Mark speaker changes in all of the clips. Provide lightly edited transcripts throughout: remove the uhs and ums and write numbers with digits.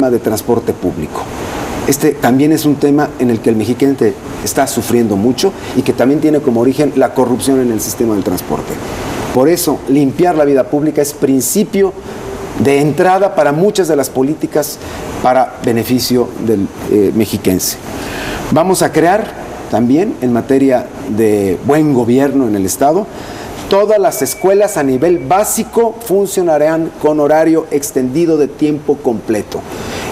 Speaker 1: de transporte público. Este también es un tema en el que el mexiquense está sufriendo mucho y que también tiene como origen la corrupción en el sistema del transporte. Por eso, limpiar la vida pública es principio de entrada para muchas de las políticas para beneficio del mexiquense. Vamos a crear también, en materia de buen gobierno en el Estado, todas las escuelas a nivel básico funcionarán con horario extendido de tiempo completo.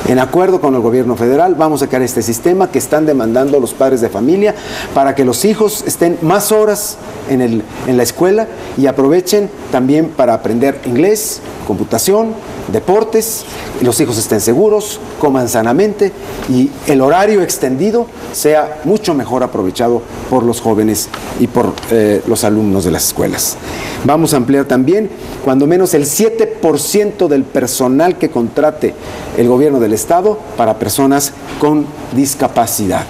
Speaker 1: En acuerdo con el gobierno federal, vamos a crear este sistema que están demandando los padres de familia para que los hijos estén más horas en la escuela y aprovechen también para aprender inglés, computación, deportes, y los hijos estén seguros, coman sanamente y el horario extendido sea mucho mejor aprovechado por los jóvenes y por los alumnos de las escuelas. Vamos a ampliar también, cuando menos el 7% del personal que contrate el gobierno del Estado para personas con discapacidad,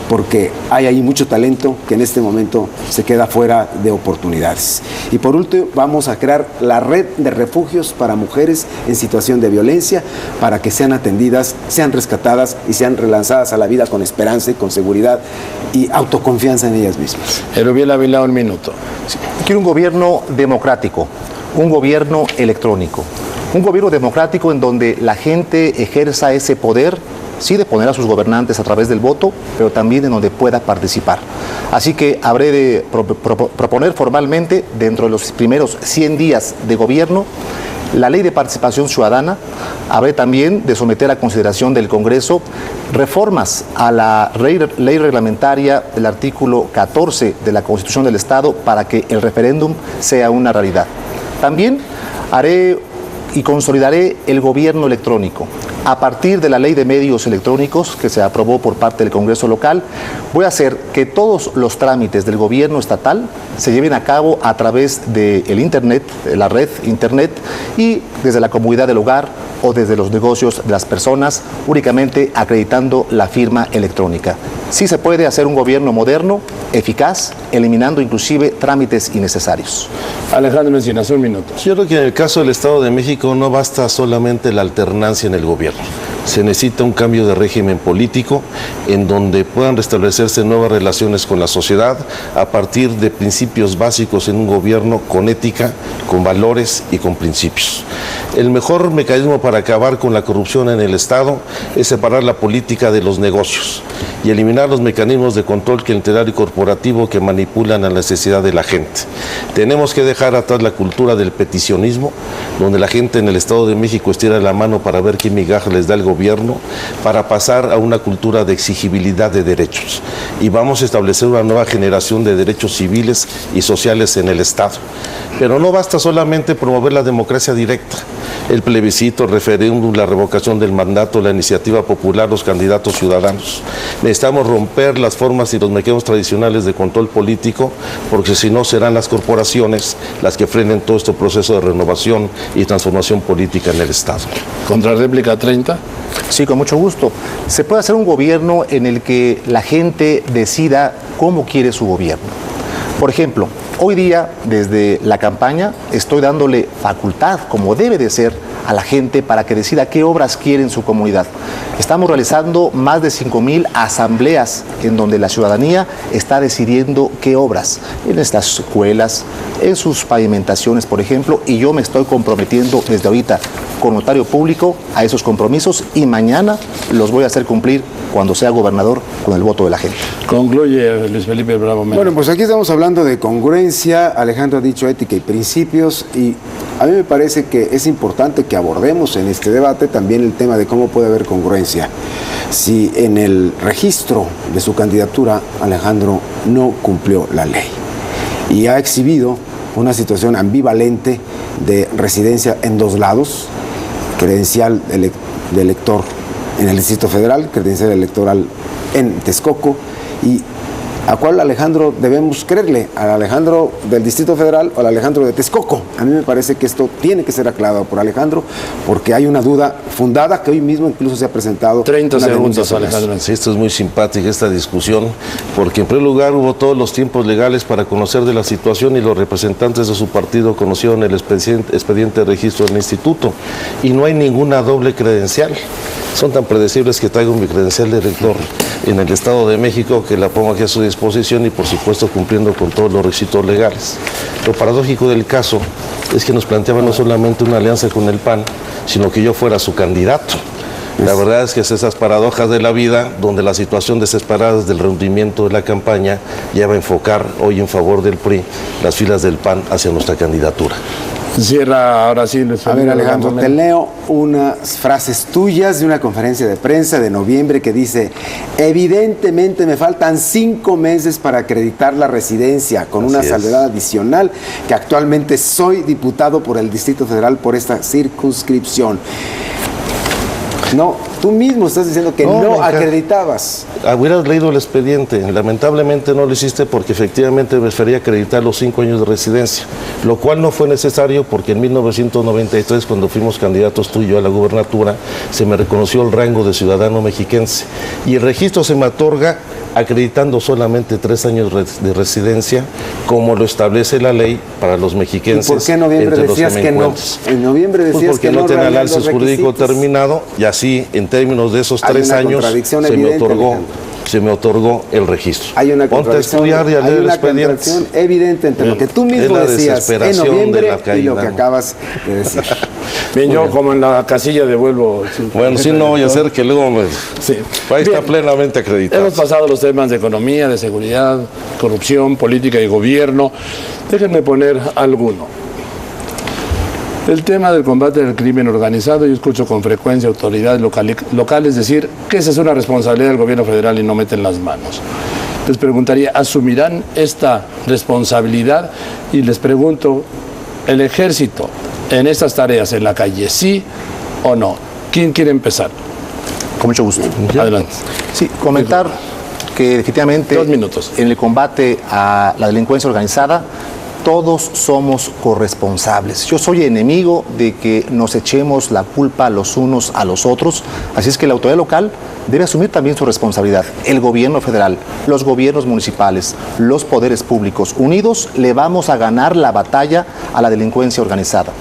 Speaker 1: porque hay ahí mucho talento que en este momento se queda fuera de oportunidades. Y por último, vamos a crear la red de refugios para mujeres en situación de violencia, para que sean atendidas, sean rescatadas y sean relanzadas a la vida con esperanza y con seguridad y autoconfianza en ellas mismas.
Speaker 2: Erubiel Ávila, un minuto.
Speaker 3: Sí. Quiero un gobierno democrático, un gobierno electrónico, un gobierno democrático en donde la gente ejerza ese poder, sí, de poner a sus gobernantes a través del voto, pero también en donde pueda participar. Así que habré de proponer formalmente, dentro de los primeros 100 días de gobierno, la ley de participación ciudadana. Habré también de someter a consideración del Congreso reformas a la ley reglamentaria del artículo 14 de la Constitución del Estado para que el referéndum sea una realidad. También haré y consolidaré el gobierno electrónico. A partir de la ley de medios electrónicos que se aprobó por parte del Congreso local, voy a hacer que todos los trámites del gobierno estatal se lleven a cabo a través del Internet, de la red Internet, y desde la comodidad del hogar o desde los negocios de las personas, únicamente acreditando la firma electrónica. Sí se puede hacer un gobierno moderno, eficaz, eliminando inclusive trámites innecesarios.
Speaker 2: Alejandro Encinas, un minuto.
Speaker 4: Yo creo que en el caso del Estado de México no basta solamente la alternancia en el gobierno. Se necesita un cambio de régimen político en donde puedan restablecerse nuevas relaciones con la sociedad a partir de principios básicos en un gobierno con ética, con valores y con principios. El mejor mecanismo para acabar con la corrupción en el Estado es separar la política de los negocios y eliminar los mecanismos de control clientelar y corporativo que manipulan a la necesidad de la gente. Tenemos que dejar atrás la cultura del peticionismo, donde la gente en el Estado de México estira la mano para ver qué migaja les da el gobierno, para pasar a una cultura de exigibilidad de derechos. Y vamos a establecer una nueva generación de derechos civiles y sociales en el Estado. Pero no basta solamente promover la democracia directa, el plebiscito, el referéndum, la revocación del mandato, la iniciativa popular, los candidatos ciudadanos. Necesitamos romper las formas y los mecanismos tradicionales de control político, porque si no serán las corporaciones las que frenen todo este proceso de renovación y transformación política en el Estado.
Speaker 2: Contrarréplica 30.
Speaker 3: Sí, con mucho gusto. Se puede hacer un gobierno en el que la gente decida cómo quiere su gobierno. Por ejemplo, hoy día, desde la campaña, estoy dándole facultad, como debe de ser, a la gente para que decida qué obras quiere en su comunidad. Estamos realizando más de 5,000 asambleas en donde la ciudadanía está decidiendo qué obras, en estas escuelas, en sus pavimentaciones, por ejemplo, y yo me estoy comprometiendo desde ahorita con notario público a esos compromisos y mañana los voy a hacer cumplir cuando sea gobernador con el voto de la gente.
Speaker 2: Concluye Luis Felipe Bravo Mena.
Speaker 1: Bueno, pues aquí estamos hablando de congruencia. Alejandro ha dicho ética y principios, y a mí me parece que es importante que abordemos en este debate también el tema de cómo puede haber congruencia. Si en el registro de su candidatura Alejandro no cumplió la ley y ha exhibido una situación ambivalente de residencia en dos lados, credencial de elector en el Distrito Federal, credencial electoral en Texcoco, y ¿a cuál Alejandro debemos creerle? ¿Al Alejandro del Distrito Federal o al Alejandro de Texcoco? A mí me parece que esto tiene que ser aclarado por Alejandro, porque hay una duda fundada que hoy mismo incluso se ha presentado.
Speaker 2: 30 segundos, Alejandro.
Speaker 4: Sí, esto es muy simpática, esta discusión, porque en primer lugar hubo todos los tiempos legales para conocer de la situación y los representantes de su partido conocieron el expediente de registro del instituto y no hay ninguna doble credencial. son tan predecibles que traigo mi credencial de elector en el Estado de México, que la pongo aquí a su disposición y por supuesto cumpliendo con todos los requisitos legales. Lo paradójico del caso es que nos planteaban no solamente una alianza con el PAN, sino que yo fuera su candidato. La verdad es que es esas paradojas de la vida donde la situación desesperada desde el rendimiento de la campaña lleva a enfocar hoy en favor del PRI las filas del PAN hacia nuestra candidatura.
Speaker 2: Cierra ahora sí, Luis Felipe.
Speaker 1: A ver, Alejandro, te leo unas frases tuyas de una conferencia de prensa de noviembre que dice: evidentemente me faltan 5 meses para acreditar la residencia, con una salvedad adicional, que actualmente soy diputado por el Distrito Federal por esta circunscripción. No, tú mismo estás diciendo que no acreditabas.
Speaker 4: Hubieras leído el expediente. Lamentablemente no lo hiciste porque efectivamente me prefería acreditar los 5 años de residencia, lo cual no fue necesario porque en 1993, cuando fuimos candidatos tú y yo a la gubernatura, se me reconoció el rango de ciudadano mexiquense y el registro se me otorga acreditando solamente 3 años de residencia, como lo establece la ley para los mexiquenses.
Speaker 1: ¿Y por qué en noviembre decías que no? En noviembre decías
Speaker 4: porque
Speaker 1: que
Speaker 4: no tenía el análisis jurídico terminado y así, en términos de esos 3 años, se me otorgó el registro.
Speaker 1: Hay una contradicción, evidente entre lo que tú mismo decías en noviembre y lo que acabas de decir.
Speaker 2: Bien, yo como en la casilla devuelvo.
Speaker 4: Bueno, sí, no voy a hacer que luego me... Sí. Ahí está plenamente acreditado.
Speaker 2: Hemos pasado los temas de economía, de seguridad, corrupción, política y gobierno. Déjenme poner alguno. El tema del combate al crimen organizado, yo escucho con frecuencia autoridades locales decir que esa es una responsabilidad del gobierno federal y no meten las manos. Les preguntaría, ¿asumirán esta responsabilidad? Y les pregunto, ¿el ejército en estas tareas en la calle, sí o no? ¿Quién quiere empezar?
Speaker 3: Con mucho gusto.
Speaker 2: Adelante.
Speaker 3: Sí, comentar que efectivamente
Speaker 2: 2 minutos.
Speaker 3: En el combate a la delincuencia organizada, todos somos corresponsables. Yo soy enemigo de que nos echemos la culpa los unos a los otros, así es que la autoridad local debe asumir también su responsabilidad. El gobierno federal, los gobiernos municipales, los poderes públicos, unidos le vamos a ganar la batalla a la delincuencia organizada.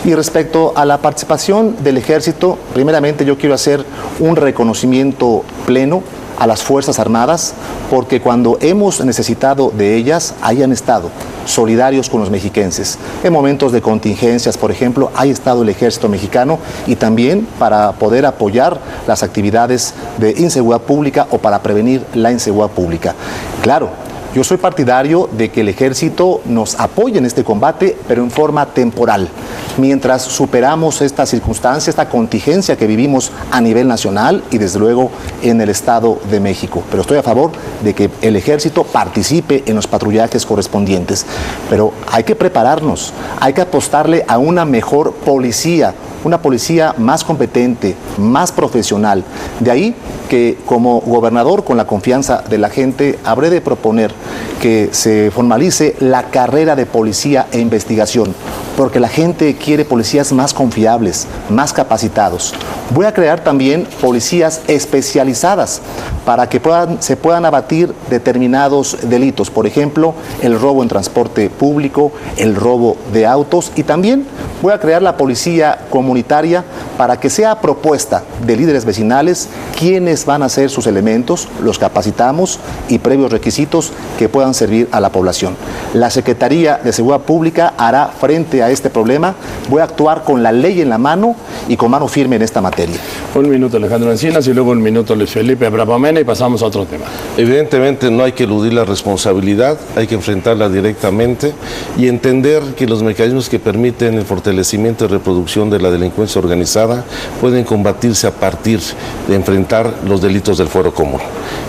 Speaker 3: Y respecto a la participación del ejército, primeramente yo quiero hacer un reconocimiento pleno a las Fuerzas Armadas, porque cuando hemos necesitado de ellas, ahí han estado, solidarios con los mexiquenses. En momentos de contingencias, por ejemplo, ahí ha estado el ejército mexicano y también para poder apoyar las actividades de inseguridad pública o para prevenir la inseguridad pública. Claro, yo soy partidario de que el ejército nos apoye en este combate, pero en forma temporal. Mientras superamos esta circunstancia, esta contingencia que vivimos a nivel nacional y desde luego en el Estado de México. Pero estoy a favor de que el ejército participe en los patrullajes correspondientes. Pero hay que prepararnos, hay que apostarle a una mejor policía, una policía más competente, más profesional. De ahí que como gobernador, con la confianza de la gente, habré de proponer que se formalice la carrera de policía e investigación, porque la gente quiere policías más confiables, más capacitados. Voy a crear también policías especializadas para que se puedan abatir determinados delitos, por ejemplo, el robo en transporte público, el robo de autos, y también voy a crear la policía comunitaria para que sea propuesta de líderes vecinales quiénes van a ser sus elementos, los capacitamos y previos requisitos que puedan servir a la población. La Secretaría de Seguridad Pública hará frente a este problema. Voy a actuar con la ley en la mano y con mano firme en esta materia.
Speaker 2: 1 minuto Alejandro Encinas y luego 1 minuto Luis Felipe Bravo Mena y pasamos a otro tema.
Speaker 4: Evidentemente no hay que eludir la responsabilidad, hay que enfrentarla directamente y entender que los mecanismos que permiten el fortalecimiento y reproducción de la delincuencia organizada pueden combatirse a partir de enfrentar los delitos del fuero común.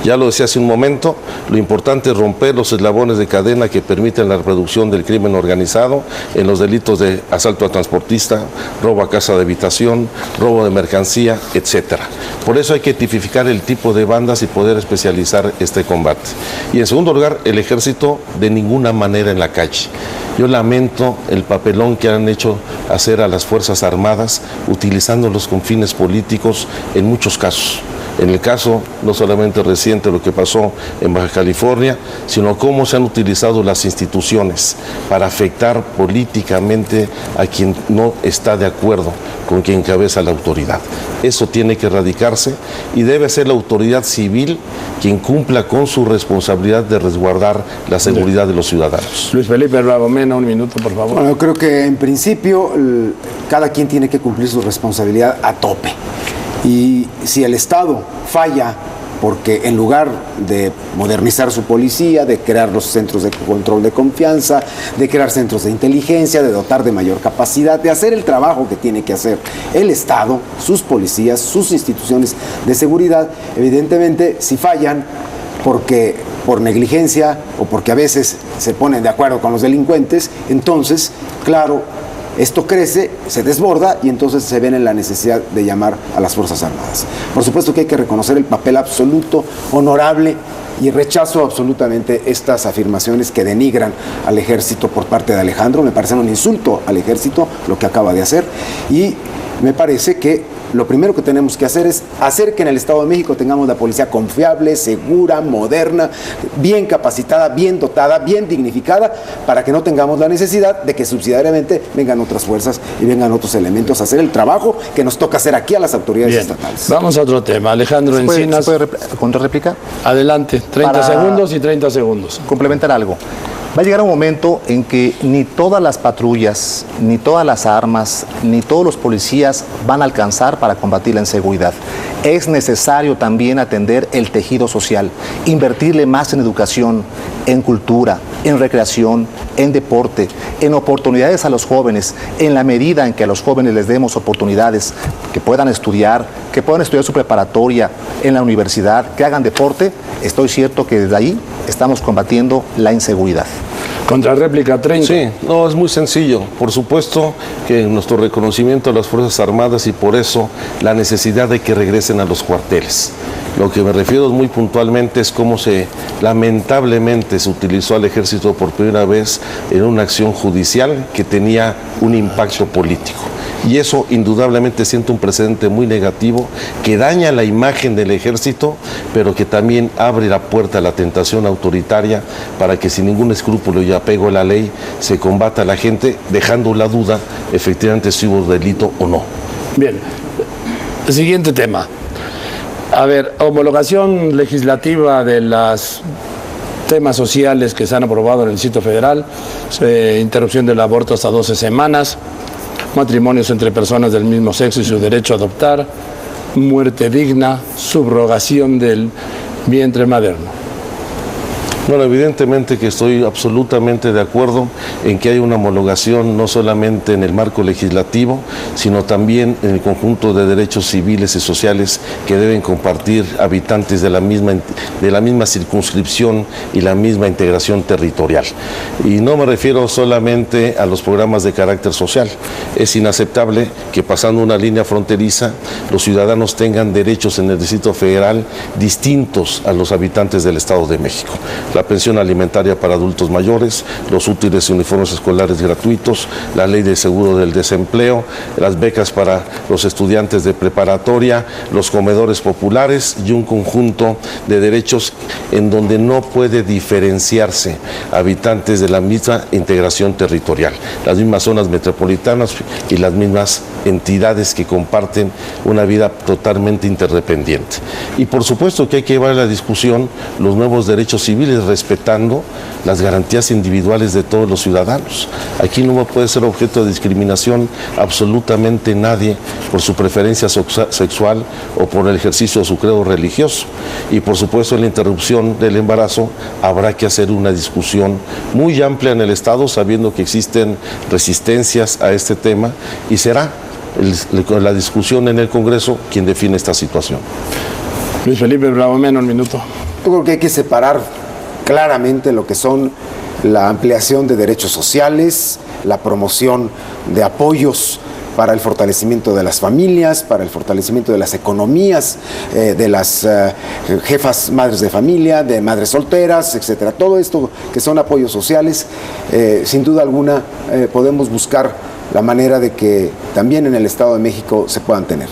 Speaker 4: Ya lo decía hace un momento, lo importante es romper los eslabones de cadena que permiten la reproducción del crimen organizado en los delitos de asalto a transportista, robo a casa de habitación, robo de mercancía, etcétera. Por eso hay que tipificar el tipo de bandas y poder especializar este combate. Y en segundo lugar, el ejército de ninguna manera en la calle. Yo lamento el papelón que han hecho hacer a las Fuerzas Armadas utilizándolos con fines políticos en muchos casos. En el caso no solamente reciente lo que pasó en Baja California, sino cómo se han utilizado las instituciones para afectar políticamente a quien no está de acuerdo con quien encabeza la autoridad. Eso tiene que erradicarse y debe ser la autoridad civil quien cumpla con su responsabilidad de resguardar la seguridad de los ciudadanos.
Speaker 2: Luis Felipe Bravo Mena, un minuto, por favor.
Speaker 1: Bueno, creo que en principio cada quien tiene que cumplir su responsabilidad a tope. Y si el Estado falla porque en lugar de modernizar su policía, de crear los centros de control de confianza, de crear centros de inteligencia, de dotar de mayor capacidad, de hacer el trabajo que tiene que hacer el Estado, sus policías, sus instituciones de seguridad, evidentemente si fallan porque por negligencia o porque a veces se ponen de acuerdo con los delincuentes, entonces, claro, esto crece, se desborda y entonces se ven en la necesidad de llamar a las Fuerzas Armadas. Por supuesto que hay que reconocer el papel absoluto, honorable, y rechazo absolutamente estas afirmaciones que denigran al ejército por parte de Alejandro. Me parece un insulto al ejército lo que acaba de hacer y me parece que lo primero que tenemos que hacer es hacer que en el Estado de México tengamos la policía confiable, segura, moderna, bien capacitada, bien dotada, bien dignificada, para que no tengamos la necesidad de que subsidiariamente vengan otras fuerzas y vengan otros elementos a hacer el trabajo que nos toca hacer aquí a las autoridades estatales.
Speaker 2: Vamos a otro tema. Alejandro Encinas.
Speaker 3: ¿Se puede contrarréplica?
Speaker 2: Adelante, 30 segundos y 30 segundos.
Speaker 3: Complementar algo. Va a llegar un momento en que ni todas las patrullas, ni todas las armas, ni todos los policías van a alcanzar para combatir la inseguridad. Es necesario también atender el tejido social, invertirle más en educación, en cultura, en recreación, en deporte, en oportunidades a los jóvenes, en la medida en que a los jóvenes les demos oportunidades que puedan estudiar su preparatoria en la universidad, que hagan deporte. Estoy cierto que desde ahí estamos combatiendo la inseguridad.
Speaker 2: Contrarréplica 30.
Speaker 4: Sí, no, es muy sencillo. Por supuesto que nuestro reconocimiento a las Fuerzas Armadas y por eso la necesidad de que regresen a los cuarteles. Lo que me refiero muy puntualmente es cómo lamentablemente se utilizó al ejército por primera vez en una acción judicial que tenía un impacto político. Y eso indudablemente siente un precedente muy negativo que daña la imagen del ejército, pero que también abre la puerta a la tentación autoritaria para que sin ningún escrúpulo y apego a la ley se combata a la gente, dejando la duda efectivamente si hubo delito o no.
Speaker 2: Bien, siguiente tema. A ver, homologación legislativa de los temas sociales que se han aprobado en el Distrito Federal, interrupción del aborto hasta 12 semanas, matrimonios entre personas del mismo sexo y su derecho a adoptar, muerte digna, subrogación del vientre materno.
Speaker 4: Bueno, evidentemente que estoy absolutamente de acuerdo en que hay una homologación no solamente en el marco legislativo, sino también en el conjunto de derechos civiles y sociales que deben compartir habitantes de la misma circunscripción y la misma integración territorial. Y no me refiero solamente a los programas de carácter social. Es inaceptable que pasando una línea fronteriza los ciudadanos tengan derechos en el Distrito Federal distintos a los habitantes del Estado de México. La pensión alimentaria para adultos mayores, los útiles y uniformes escolares gratuitos, la ley de seguro del desempleo, las becas para los estudiantes de preparatoria, los comedores populares y un conjunto de derechos en donde no puede diferenciarse habitantes de la misma integración territorial, las mismas zonas metropolitanas y las mismas entidades que comparten una vida totalmente interdependiente. Y por supuesto que hay que llevar a la discusión los nuevos derechos civiles respetando las garantías individuales de todos los ciudadanos. Aquí no puede ser objeto de discriminación absolutamente nadie por su preferencia sexual o por el ejercicio de su credo religioso. Y por supuesto en la interrupción del embarazo habrá que hacer una discusión muy amplia en el Estado, sabiendo que existen resistencias a este tema y será la discusión en el Congreso quien define esta situación.
Speaker 2: Luis Felipe Bravo Mena, un minuto.
Speaker 1: Yo creo que hay que separar claramente lo que son la ampliación de derechos sociales, la promoción de apoyos para el fortalecimiento de las familias, para el fortalecimiento de las economías, de las jefas madres de familia, de madres solteras, etcétera. Todo esto que son apoyos sociales, sin duda alguna podemos buscar la manera de que también en el Estado de México se puedan tener.